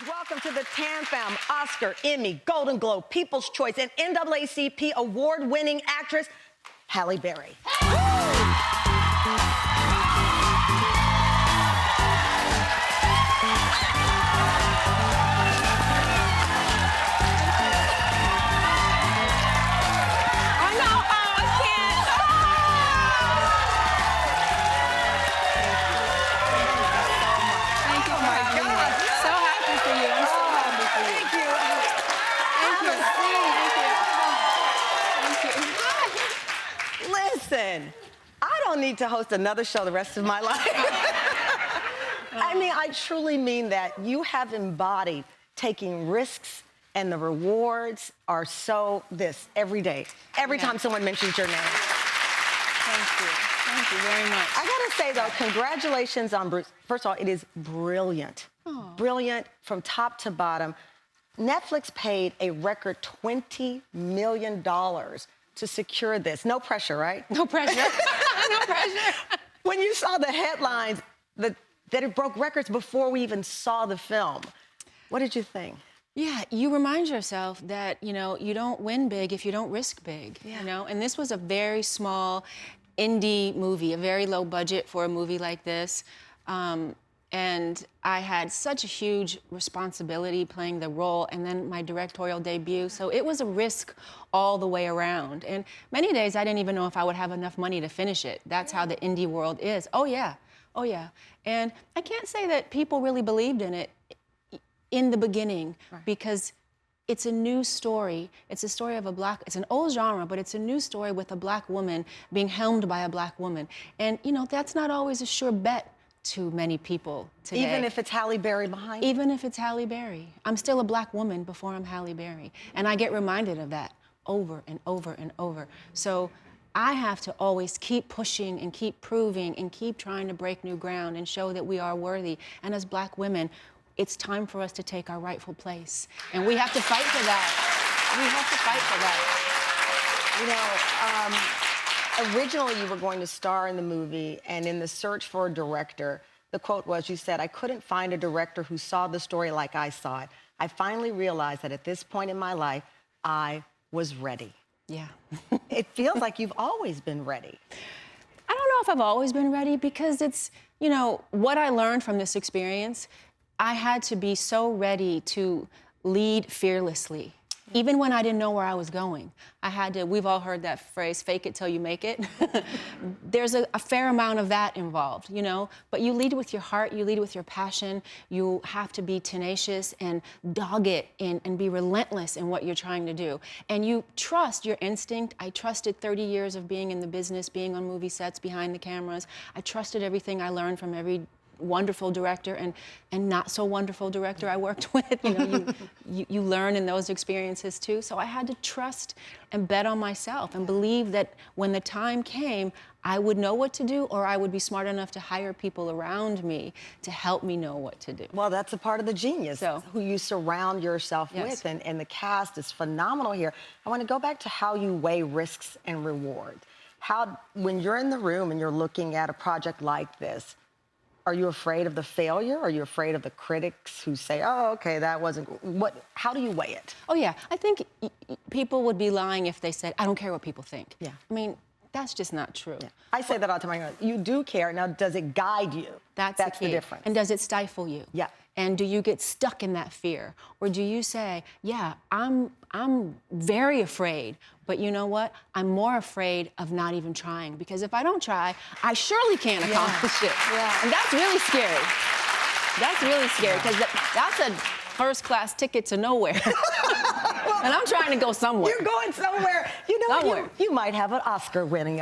Welcome to the Tam Fam Oscar, Emmy, Golden Globe, People's Choice, and NAACP award-winning actress, Halle Berry. Listen, I don't need to host another show the rest of my life. I mean, I truly mean that. You have embodied taking risks, and the rewards are so every day. Every time someone mentions your name. Thank you. Thank you very much. I gotta say, though, congratulations on Bruised. First of all, it is brilliant. Oh. Brilliant from top to bottom. Netflix paid a record $20 million to secure this. No pressure, right? No pressure. No pressure. When you saw the headlines that it broke records before we even saw the film, what did you think? Yeah, you remind yourself that, you know, you don't win big if you don't risk big, you know? And this was a very small indie movie, a very low budget for a movie like this. And I had such a huge responsibility playing the role, and then my directorial debut. So it was a risk all the way around. And many days I didn't even know if I would have enough money to finish it. That's how the indie world is. Oh yeah, oh yeah. And I can't say that people really believed in it in the beginning, because it's a new story. It's a story of it's an old genre, but it's a new story with a Black woman being helmed by a Black woman. And you know, that's not always a sure bet to many people today. Even if it's Halle Berry behind you? Even if it's Halle Berry. I'm still a Black woman before I'm Halle Berry. And I get reminded of that over and over and over. So I have to always keep pushing and keep proving and keep trying to break new ground and show that we are worthy. And as Black women, it's time for us to take our rightful place. And we have to fight for that. We have to fight for that. You know, originally, you were going to star in the movie, and in the search for a director, the quote was, you said, "I couldn't find a director who saw the story like I saw it. I finally realized that at this point in my life, I was ready." Yeah. It feels like you've always been ready. I don't know if I've always been ready, because it's, you know, what I learned from this experience, I had to be so ready to lead fearlessly. Even when I didn't know where I was going, I had to, we've all heard that phrase, fake it till you make it. There's a fair amount of that involved, you know? But you lead with your heart, you lead with your passion, you have to be tenacious and dog it and be relentless in what you're trying to do. And you trust your instinct. I trusted 30 years of being in the business, being on movie sets, behind the cameras. I trusted everything I learned from every wonderful director and not so wonderful director I worked with. You know, you learn in those experiences too. So I had to trust and bet on myself and believe that when the time came, I would know what to do, or I would be smart enough to hire people around me to help me know what to do. Well, that's a part of the genius, who you surround yourself with, and the cast is phenomenal here. I want to go back to how you weigh risks and rewards. When you're in the room and you're looking at a project like this, are you afraid of the failure? Are you afraid of the critics who say, oh, okay, that wasn't, how do you weigh it? Oh, yeah. I think people would be lying if they said, I don't care what people think. Yeah. I mean, that's just not true. Yeah. I say that all the time. You do care. Now, does it guide you? That's the difference. And does it stifle you? Yeah. And do you get stuck in that fear? Or do you say, yeah, I'm very afraid, but you know what? I'm more afraid of not even trying, because if I don't try, I surely can't accomplish it. Yeah. And that's really scary. That's really scary, because that's a first-class ticket to nowhere. And I'm trying to go somewhere. You're going somewhere. You know what? You might have an Oscar-winning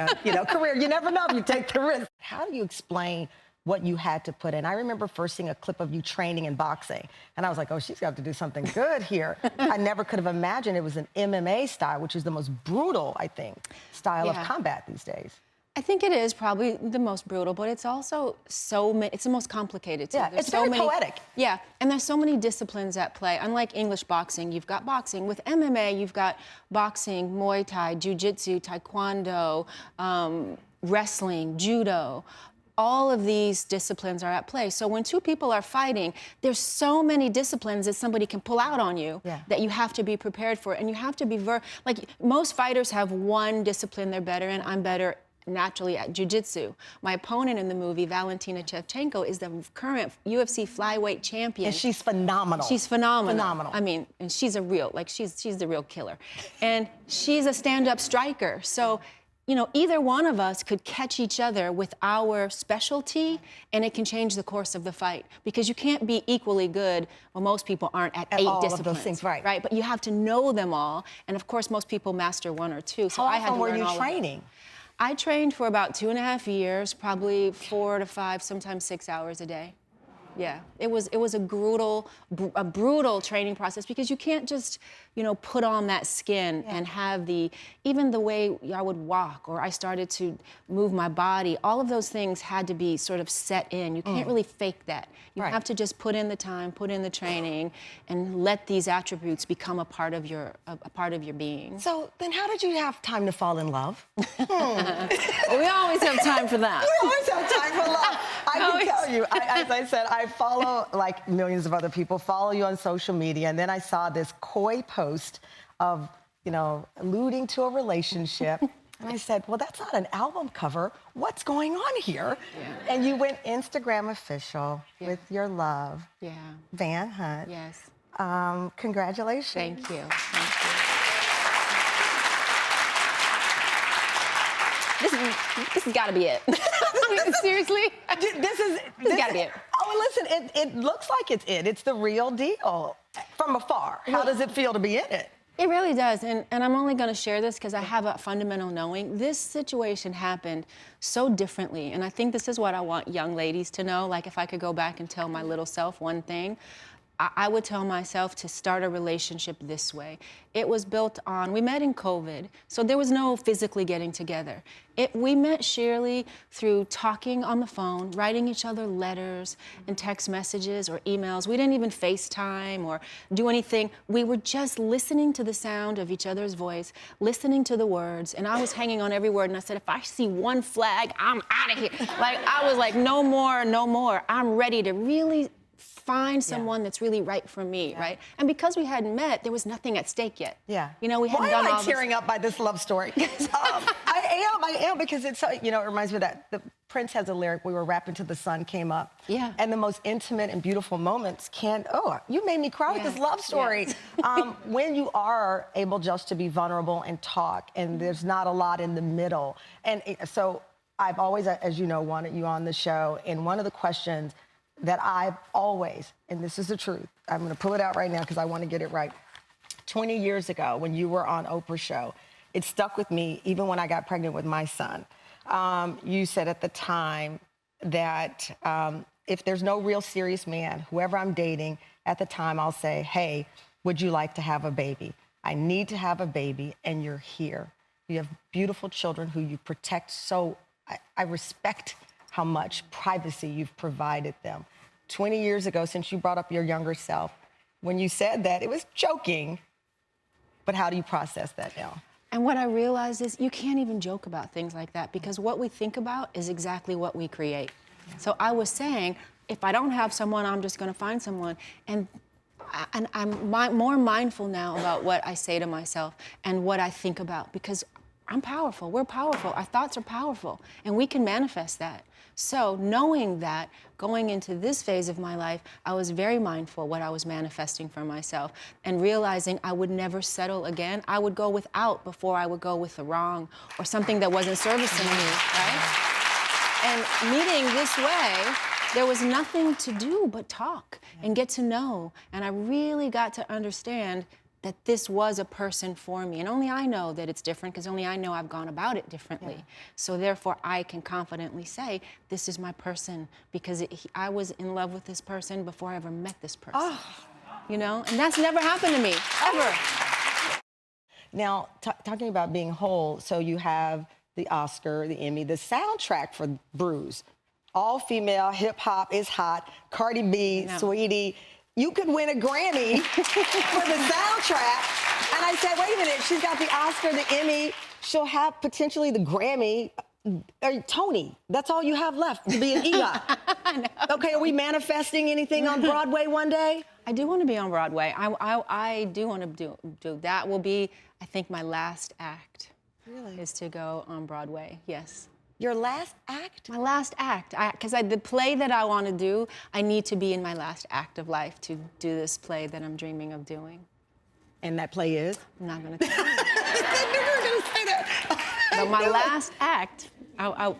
career. You never know if you take the risk. How do you explain what you had to put in? I remember first seeing a clip of you training in boxing, and I was like, oh, she's got to do something good here. I never could have imagined it was an MMA style, which is the most brutal, I think, style of combat these days. I think it is probably the most brutal, but it's also it's the most complicated too. Yeah, there's it's very poetic. Yeah, and there's so many disciplines at play. Unlike English boxing, you've got boxing. With MMA, you've got boxing, Muay Thai, Jiu-Jitsu, Taekwondo, wrestling, judo. all of these disciplines are at play. So when two people are fighting, there's so many disciplines that somebody can pull out on you that you have to be prepared for. And you have to be, like most fighters have one discipline they're better in. I'm better naturally at jiu-jitsu. My opponent in the movie, Valentina Shevchenko, is the current UFC flyweight champion. And she's phenomenal. She's phenomenal. I mean, and she's a real, like she's the real killer. And she's a stand-up striker. So, you know, either one of us could catch each other with our specialty, and it can change the course of the fight. Because you can't be equally good, well, most people aren't at 8 all disciplines. of those things, right. But you have to know them all. And of course, most people master 1 or 2. So How I had often to were learn you all training? Of them. I trained for about 2.5 years, probably 4 to 5, sometimes 6 hours a day. Yeah, it was a brutal training process because you can't just, you know, put on that skin and have even the way I would walk or I started to move my body, all of those things had to be sort of set in. You can't really fake that. You have to just put in the time, put in the training, and let these attributes become a part of your being. So then how did you have time to fall in love? Well, we always have time for that. We always have time for love. I can tell you, as I said, I follow, like millions of other people, follow you on social media, and then I saw this coy post of, you know, alluding to a relationship. And I said, well, that's not an album cover. What's going on here? Yeah. And you went Instagram official with your love, Van Hunt. Yes. Congratulations. Thank you. Thank you. This has got to be it. Seriously? This has got to be it. Oh, listen, it looks like it's it. It's the real deal from afar. How does it feel to be in it? It really does, and I'm only going to share this because I have a fundamental knowing. This situation happened so differently, and I think this is what I want young ladies to know. Like, if I could go back and tell my little self one thing, I would tell myself to start a relationship this way. It was built on, we met in COVID, so there was no physically getting together. We met Shirley through talking on the phone, writing each other letters and text messages or emails. We didn't even FaceTime or do anything. We were just listening to the sound of each other's voice, listening to the words, and I was hanging on every word, and I said, if I see one flag, I'm out of here. Like, I was like, no more, no more. I'm ready to really find someone that's really right for me, right? And because we hadn't met, there was nothing at stake yet. Yeah. You know, we hadn't Why done am all I tearing up by this love story? I am, because it's so, you know, it reminds me of that. The Prince has a lyric, we were rapping till the sun came up. Yeah. And the most intimate and beautiful moments you made me cry with this love story. When you are able just to be vulnerable and talk, and there's not a lot in the middle. And so I've always, as you know, wanted you on the show, and one of the questions that I've always, and this is the truth, I'm going to pull it out right now because I want to get it right. 20 years ago, when you were on Oprah's show, it stuck with me even when I got pregnant with my son. You said at the time that if there's no real serious man, whoever I'm dating, at the time I'll say, hey, would you like to have a baby? I need to have a baby, and you're here. You have beautiful children who you protect, so I respect how much privacy you've provided them. 20 years ago, since you brought up your younger self, when you said that, it was joking, but how do you process that now? And what I realized is you can't even joke about things like that because what we think about is exactly what we create. So I was saying, if I don't have someone, I'm just gonna find someone. And I'm more mindful now about what I say to myself and what I think about because I'm powerful, we're powerful, our thoughts are powerful, and we can manifest that. So knowing that, going into this phase of my life, I was very mindful what I was manifesting for myself and realizing I would never settle again. I would go without before I would go with the wrong or something that wasn't servicing me, right? And meeting this way, there was nothing to do but talk and get to know. And I really got to understand that this was a person for me. And only I know that it's different because only I know I've gone about it differently. So therefore, I can confidently say, this is my person because I was in love with this person before I ever met this person. You know, and that's never happened to me, ever. Now, talking about being whole, so you have the Oscar, the Emmy, the soundtrack for Bruised. All female, hip hop is hot, Cardi B, Sweetie. You could win a Grammy for the soundtrack. And I said, wait a minute, she's got the Oscar, the Emmy. She'll have potentially the Grammy. Tony, that's all you have left to be an EGOT. Okay, are we manifesting anything on Broadway one day? I do want to be on Broadway. I do want to do. That will be, I think, my last act. Really? Is to go on Broadway, yes. Your last act? My last act, because the play that I want to do, I need to be in my last act of life to do this play that I'm dreaming of doing. And that play is? I'm not going to tell you. I knew you were going to say that. But my last act,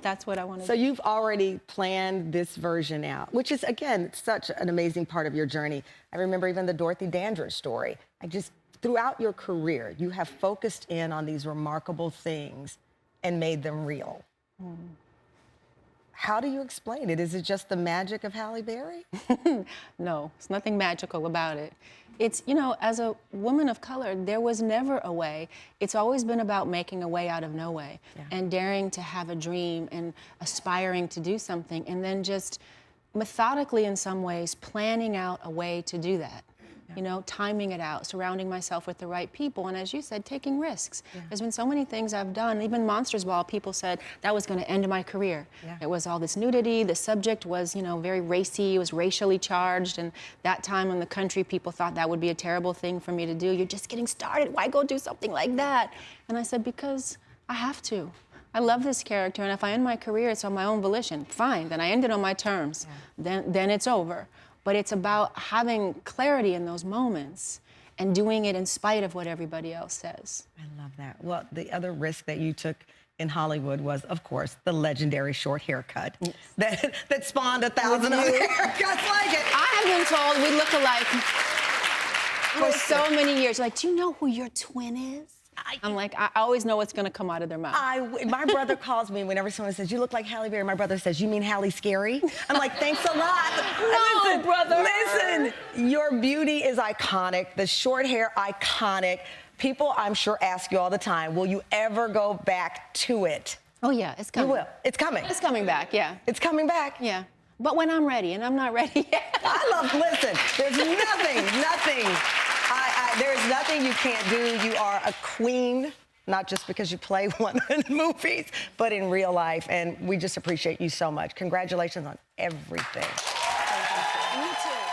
that's what I want to do. So you've already planned this version out, which is, again, such an amazing part of your journey. I remember even the Dorothy Dandridge story. Throughout your career, you have focused in on these remarkable things and made them real. How do you explain it? Is it just the magic of Halle Berry? No, it's nothing magical about it. It's, as a woman of color, there was never a way. It's always been about making a way out of no way and daring to have a dream and aspiring to do something and then just methodically, in some ways, planning out a way to do that. Timing it out, surrounding myself with the right people, and as you said, taking risks. There's been so many things I've done. Even Monsters Ball, people said that was going to end my career. It was all this nudity. The subject was, very racy. It was racially charged, and that time in the country, people thought that would be a terrible thing for me to do. You're just getting started. Why go do something like that? And I said, because I have to. I love this character, and if I end my career, it's on my own volition. Fine, then I end it on my terms. Then it's over. But it's about having clarity in those moments and doing it in spite of what everybody else says. I love that. Well, the other risk that you took in Hollywood was, of course, the legendary short haircut that spawned 1,000 other haircuts like it. I have been told we look alike for so many years. Like, do you know who your twin is? I'm like, I always know what's going to come out of their mouth. My brother calls me whenever someone says, you look like Halle Berry. My brother says, you mean Halle Scary? I'm like, thanks a lot. No, brother. Listen, your beauty is iconic. The short hair, iconic. People, I'm sure, ask you all the time, will you ever go back to it? Oh, yeah, it's coming. You will. It's coming. It's coming back, yeah. It's coming back? Yeah. But when I'm ready, and I'm not ready yet. Listen, there's nothing. There's nothing you can't do. You are a queen, not just because you play one in movies, but in real life. And we just appreciate you so much. Congratulations on everything. Me too.